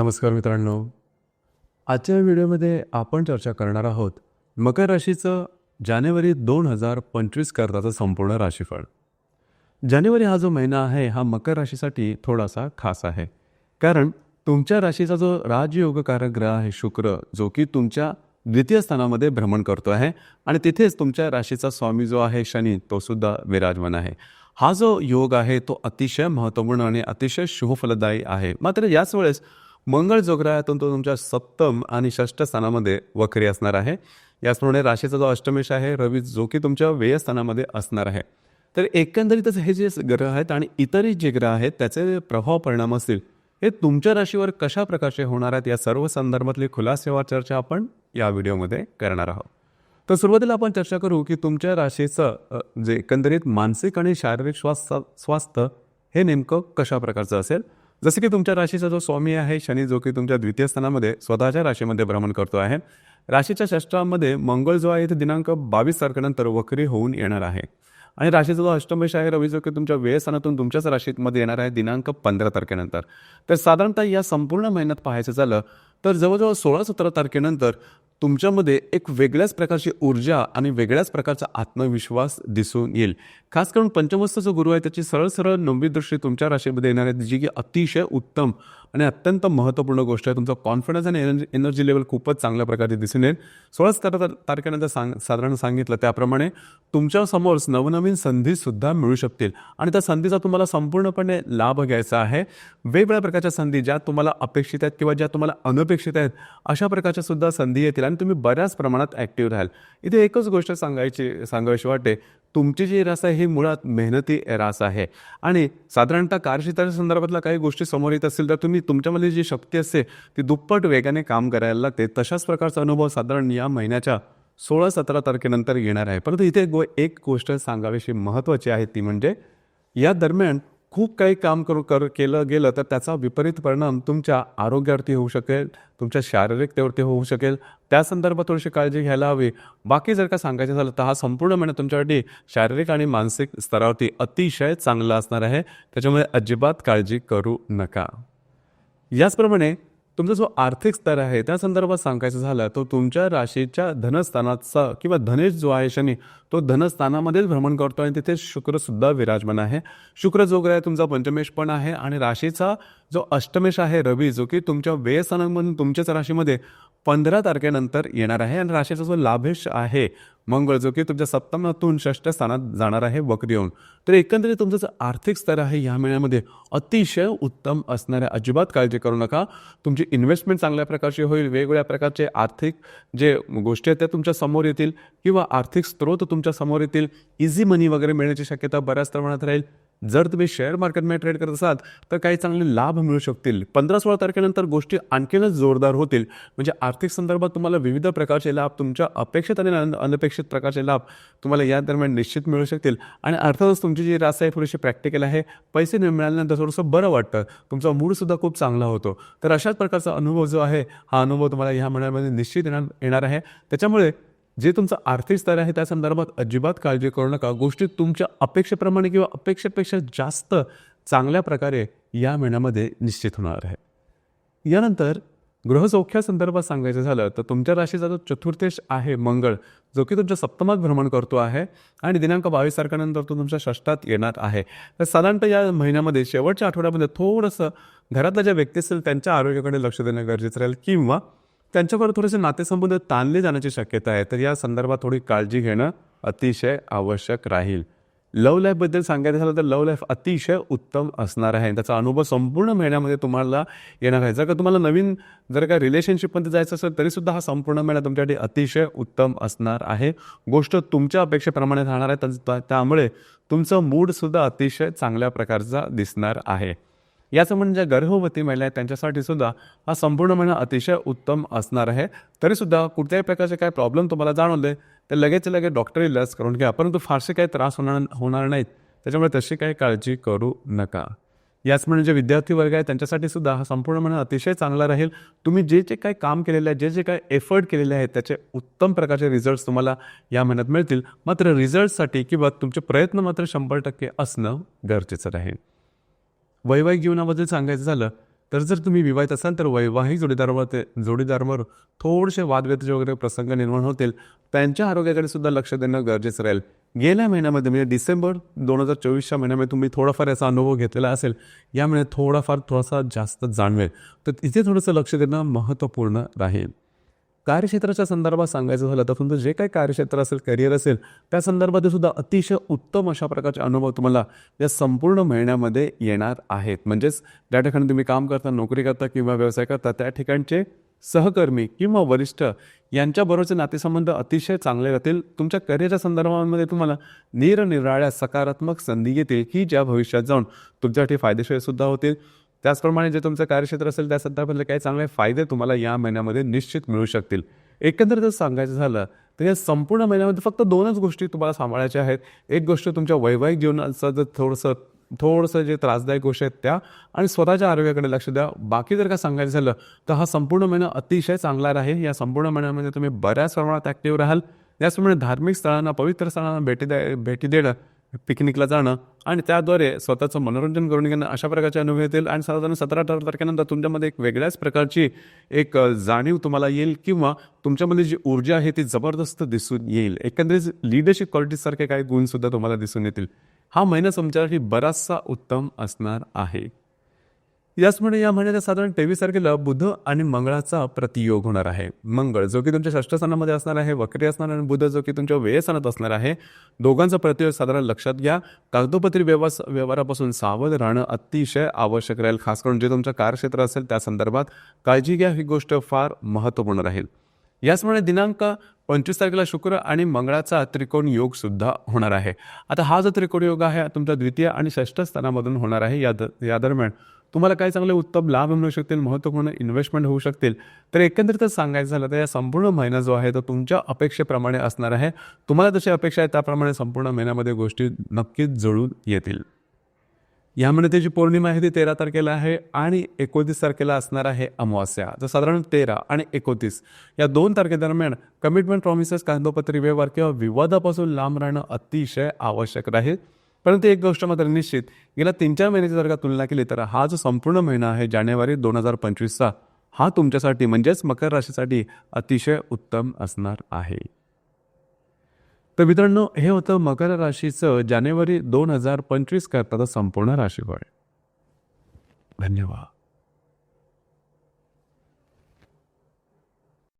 नमस्कार मित्रांनो. आजच्या व्हिडिओमध्ये आपण चर्चा करणार आहोत मकर राशीचं जानेवारी 2025 करताचं संपूर्ण राशीफळ. जानेवारी हा जो महिना आहे हा मकर राशीसाठी थोडासा खास आहे, कारण तुमच्या राशीचा जो राजयोगकारक ग्रह आहे शुक्र, जो की तुमच्या द्वितीय स्थानामध्ये भ्रमण करतो आहे आणि तिथेच तुमच्या राशीचा स्वामी जो आहे शनी, तो सुद्धा विराजमान आहे. हा जो योग आहे तो अतिशय महत्त्वपूर्ण आणि अतिशय शुभफलदायी आहे. मात्र याच वेळेस मंगळ जो ग्रह आहे तो तुमच्या सप्तम आणि षष्ठ स्थानामध्ये वक्री असणार आहे. याचप्रमाणे राशीचा जो अष्टमेश आहे रवी, जो की तुमच्या व्यय स्थानामध्ये असणार आहे. तर एकंदरीतच हे जे ग्रह आहेत आणि इतरही जे ग्रह आहेत त्याचे प्रभाव परिणाम असतील हे तुमच्या राशीवर कशा प्रकारचे होणार आहेत, या सर्व संदर्भातली खुलासेवार चर्चा आपण या व्हिडिओमध्ये करणार आहोत. तर सुरुवातीला आपण चर्चा करू की तुमच्या राशीचं जे एकंदरीत मानसिक आणि शारीरिक स्वास्थ्य हे नेमकं कशा प्रकारचं असेल. जसे की तुमच्या राशीचा जो स्वामी आहे शनी, जो की तुमच्या द्वितीय स्थानामध्ये स्वतःच्या राशीमध्ये भ्रमण करतो आहे. राशीच्या षष्ठामध्ये मंगळ जो आहे ते दिनांक 22 तारखेनंतर वक्री होऊन येणार आहे आणि राशीचा जो अष्टमेश आहे रवी, जो की तुमच्या व्ययस्थानातून तुमच्याच राशीमध्ये येणार आहे दिनांक 15 तारखेनंतर. तर साधारणतः या संपूर्ण महिन्यात पाहायचं झालं तर जवळजवळ 16-17 तारखेनंतर तुमच्यामध्ये एक वेगळ्याच प्रकारची ऊर्जा आणि वेगळ्याच प्रकारचा आत्मविश्वास दिसून येईल. खास करून पंचमस्त जो गुरु आहे त्याची सरळ सरळ 9वी दृष्टी तुमच्या राशीमध्ये येणार आहे, जी की अतिशय उत्तम आणि अत्यंत महत्त्वपूर्ण गोष्ट आहे. तुमचा कॉन्फिडन्स आणि एनर्जी लेवल खूपच चांगल्या प्रकारे दिसून येईल. 16 तारखेनंतर साधारण सांगितलं त्याप्रमाणे तुमच्यासमोर नवनवीन संधीसुद्धा मिळू शकतील आणि त्या संधीचा तुम्हाला संपूर्णपणे लाभ घ्यायचा आहे. वेगवेगळ्या प्रकारच्या संधी ज्या तुम्हाला अपेक्षित आहेत किंवा ज्या तुम्हाला अनपेक्षित आहेत अशा प्रकारच्या सुद्धा संधी येतील आणि तुम्ही बऱ्याच प्रमाणात ॲक्टिव्ह राहाल. इथे एकच गोष्ट सांगायची वाटते, तुमची जी रास आहे ही मुळात मेहनती रास आहे आणि साधारणतः कार्यक्षेत्राच्या संदर्भातल्या काही गोष्टी समोर येत असतील तर तुम्ही तुमच्यामध्ये जी शक्ती असते ती दुप्पट वेगाने काम करायला लागते. तशाच प्रकारचा अनुभव साधारण या महिन्याच्या 16-17 तारखेनंतर येणार आहे. परंतु इथे एक गोष्ट सांगावीशी महत्त्वाची आहे, ती म्हणजे या दरम्यान खूप काही काम केलं गेलं तर त्याचा विपरीत परिणाम तुमच्या आरोग्यावरती होऊ शकेल, तुमच्या शारीरिकतेवरती होऊ शकेल. त्या संदर्भात थोडीशी काळजी घ्यायला हवी. बाकी जर का सांगायचं झालं तर हा संपूर्ण महिना तुमच्यासाठी शारीरिक आणि मानसिक स्तरावरती अतिशय चांगला असणार आहे. त्याच्यामुळे अजिबात काळजी करू नका. याचप्रमाणे तुमचा जो आर्थिक स्तर आहे त्या संदर्भात सांगायचं झालं तर तुमच्या राशीच्या धनस्थानाचा किंवा धनेश जो आहे शनी, तो धनस्थानामध्येच भ्रमण करतो आणि तिथे शुक्रसुद्धा विराजमान आहे. शुक्र जो ग्रह आहे तुमचा पंचमेश पण आहे आणि राशीचा जो अष्टमेश आहे रवी, जो की तुमच्या व्ययस्थानामधून तुमच्याच राशीमध्ये 15 तारखेनंतर येणार आहे आणि राशीचा जो लाभेश आहे मंगळ, जो की तुमच्या सप्तमातून षष्ठ स्थानात जाणार आहे वक्री होऊन. तर एकंदरीत तुमचं जो आर्थिक स्तर आहे या महिन्यामध्ये अतिशय उत्तम असणार आहे. अजिबात काळजी करू नका. तुमची इन्व्हेस्टमेंट चांगल्या प्रकारची होईल. वेगवेगळ्या प्रकारचे आर्थिक जे गोष्टी आहेत त्या तुमच्या समोर येतील किंवा आर्थिक स्रोत तुमच्या समोर येतील. इझी मनी वगैरे मिळण्याची शक्यता बऱ्याच प्रमाणात राहील. जर तुम्ही शेअर मार्केटमध्ये ट्रेड करत असाल तर काही चांगले लाभ मिळू शकतील. 15-16 तारखेनंतर गोष्टी आणखीनच जोरदार होतील. म्हणजे आर्थिक संदर्भात तुम्हाला विविध प्रकारचे लाभ, तुमच्या अपेक्षित आणि अनपेक्षित प्रकारचे लाभ तुम्हाला या दरम्यान निश्चित मिळू शकतील. आणि अर्थातच तुमची जी रास आहे थोडीशी प्रॅक्टिकल आहे. पैसे मिळाल्यानंतर थोडंसं बरं वाटतं, तुमचा मूडसुद्धा खूप चांगला होतो. तर अशाच प्रकारचा अनुभव जो आहे हा अनुभव तुम्हाला ह्या महिन्यामध्ये निश्चित येणार आहे. त्याच्यामुळे जे तुमचं आर्थिक स्तर आहे त्या संदर्भात अजिबात काळजी करू नका. गोष्टी तुमच्या अपेक्षेप्रमाणे किंवा अपेक्षेपेक्षा जास्त चांगल्या प्रकारे या महिन्यामध्ये निश्चित होणार आहे. यानंतर गृहसौख्यासंदर्भात सांगायचं झालं तर तुमच्या राशीचा जो चतुर्थेश आहे मंगळ, जो की तुमच्या सप्तमात भ्रमण करतो आहे आणि दिनांक 22 तारखेनंतर तो तुमच्या षष्ठात येणार आहे. तर साधारणतः या महिन्यामध्ये शेवटच्या आठवड्यामध्ये थोडंसं घरातल्या ज्या व्यक्ती असतील त्यांच्या आरोग्याकडे लक्ष देणं गरजेचं राहील किंवा त्यांच्यावर थोडेसे नातेसंबंध ताणले जाण्याची शक्यता आहे. तर या संदर्भात थोडी काळजी घेणं अतिशय आवश्यक राहील. लव्ह लाईफबद्दल सांगायचं झालं तर लव्ह लाईफ अतिशय उत्तम असणार आहे. त्याचा अनुभव संपूर्ण महिन्यामध्ये तुम्हाला येणार आहे. जर का तुम्हाला नवीन रिलेशनशिपमध्ये जायचं असेल तरीसुद्धा हा संपूर्ण महिना तुमच्यासाठी अतिशय उत्तम असणार आहे. गोष्ट तुमच्या अपेक्षेप्रमाणे राहणार आहे. त्यामुळे तुमचं मूडसुद्धा अतिशय चांगल्या प्रकारचा दिसणार आहे. याचं म्हणजे गर्भवती महिला आहेत त्यांच्यासाठी सुद्धा हा संपूर्ण महिना अतिशय उत्तम असणार आहे. तरीसुद्धा कुठल्याही प्रकारचे काय प्रॉब्लेम तुम्हाला जाणवले तर लगेच डॉक्टरी लस करून घ्या, परंतु फारसे काही त्रास होणार नाहीत. त्याच्यामुळे तशी काही काळजी करू नका. याच म्हणजे विद्यार्थी वर्ग आहे त्यांच्यासाठी सुद्धा हा संपूर्ण महिना अतिशय चांगला राहील. तुम्ही जे काही काम केलेलं आहे, जे काही एफर्ट केलेले आहेत त्याचे उत्तम प्रकारचे रिझल्ट्स तुम्हाला या महिन्यात मिळतील. मात्र रिझल्टसाठी किंवा तुमचे प्रयत्न मात्र 100% असणं गरजेचं राहील. वैवाहिक जीवनाबद्दल सांगायचं झालं तर जर तुम्ही विवाहित असाल तर वैवाहिक जोडीदारावर थोडेसे वादविवादाचे वगैरे प्रसंग निर्माण होतील. त्यांच्या आरोग्याकडे सुद्धा लक्ष देणं गरजेचं राहील. गेल्या महिन्यामध्ये म्हणजे डिसेंबर 2024च्या महिन्यामध्ये तुम्ही थोडाफार याचा अनुभव घेतलेला असेल. या महिन्यात थोडासा जास्त जाणवेल. तर इथे थोडंसं लक्ष देणं महत्त्वपूर्ण राहील. कार्यक्षेत्राच्या संदर्भात सांगायचं झालं तर तुमचं जे काही कार्यक्षेत्र असेल, करिअर असेल, त्या संदर्भात सुद्धा अतिशय उत्तम अशा प्रकारचे अनुभव तुम्हाला या संपूर्ण महिन्यामध्ये येणार आहेत. म्हणजेच ज्या ठिकाणी तुम्ही काम करता, नोकरी करता किंवा व्यवसाय करता, त्या ठिकाणचे सहकर्मी किंवा वरिष्ठ यांच्याबरोबरचे नातेसंबंध अतिशय चांगले राहतील. तुमच्या करिअरच्या संदर्भामध्ये तुम्हाला निरनिराळ्या सकारात्मक संधी येतील की ज्या भविष्यात जाऊन तुमच्यासाठी फायदेशीर सुद्धा होतील. त्याचप्रमाणे जे तुमचं कार्यक्षेत्र असेल त्या संदर्भातले काही चांगले फायदे तुम्हाला या महिन्यामध्ये निश्चित मिळू शकतील. एकंदरीतच सांगायचं झालं तर या संपूर्ण महिन्यामध्ये फक्त 2च गोष्टी तुम्हाला सांभाळायच्या आहेत. एक गोष्ट तुमच्या वैवाहिक जीवनाचं जर थोडंसं जे त्रासदायक गोष्टी आहेत त्या, आणि स्वतःच्या आरोग्याकडे लक्ष द्या. बाकी जर का सांगायचं झालं तर हा संपूर्ण महिना अतिशय चांगला राहील. या संपूर्ण महिन्यामध्ये तुम्ही बऱ्याच प्रमाणात ॲक्टिव्ह राहाल. त्याचप्रमाणे धार्मिक स्थळांना, पवित्र स्थळांना भेटी देणं, पिकनिकला जाणं आणि त्याद्वारे स्वतःचं मनोरंजन करून घेणं अशा प्रकारचे अनुभव येतील. आणि साधारण 17-18 तारखेनंतर तुमच्यामध्ये एक वेगळ्याच प्रकारची एक जाणीव तुम्हाला येईल किंवा तुमच्यामध्ये जी ऊर्जा आहे ती जबरदस्त दिसून येईल. एकंदरीत लिडरशिप क्वालिटीजसारखे काही गुणसुद्धा तुम्हाला दिसून येतील. हा महिना तुमच्यासाठी बराचसा उत्तम असणार आहे. याचमुळे या महिन्याच्या साधारण 23 तारखेला बुध आणि मंगळाचा प्रतियोग होणार आहे. मंगळ जो की तुमच्या षष्ठ स्थानामध्ये असणार आहे, वक्री असणार, आणि बुध जो की तुमच्या व्यय स्थानात असणार आहे. दोघांचा प्रतियोग साधारण लक्षात घ्या. कागदोपत्री व्यवहारापासून सावध राहणं अतिशय आवश्यक राहील. खास करून जे तुमचं कार्यक्षेत्र असेल त्या संदर्भात काळजी घ्या. ही गोष्ट फार महत्त्वपूर्ण राहील. याचमुळे दिनांक 25 तारखेला शुक्र आणि मंगळाचा त्रिकोण योग सुद्धा होणार आहे. आता हा जो त्रिकोण योग आहे तुमच्या द्वितीय आणि षष्ठ स्थानामधून होणार आहे. या दरम्यान तुम्हाला काही चांगले उत्तम लाभ मिळू शकतील, महत्त्वपूर्ण इन्व्हेस्टमेंट होऊ शकतील. तर एकंदरीतच सांगायचं झालं तर या संपूर्ण महिना जो आहे तो तुमच्या अपेक्षेप्रमाणे असणार आहे. तुम्हाला जशी अपेक्षा आहे त्याप्रमाणे संपूर्ण महिन्यामध्ये गोष्टी नक्कीच जुळून येतील. यामध्ये त्याची पौर्णिमा आहे ती 13 तारखेला आहे आणि 29 तारखेला असणार आहे अमावास्या. तर साधारण 13 आणि 29 या 2 तारखेदरम्यान कमिटमेंट, प्रॉमिसेस, कागदोपत्री व्यवहार किंवा विवादापासून लांब राहणं अतिशय आवश्यक राहील. परंतु एक गोष्ट मात्र निश्चित, गेल्या 3-4 महिन्याची जर का तुलना केली तर हा जो संपूर्ण महिना आहे जानेवारी 2025चा हा तुमच्यासाठी म्हणजेच मकर राशीसाठी अतिशय उत्तम असणार आहे. तर मित्रांनो, हे होतं मकर राशीचं जानेवारी 2025 करताचं संपूर्ण राशीफळ. धन्यवाद.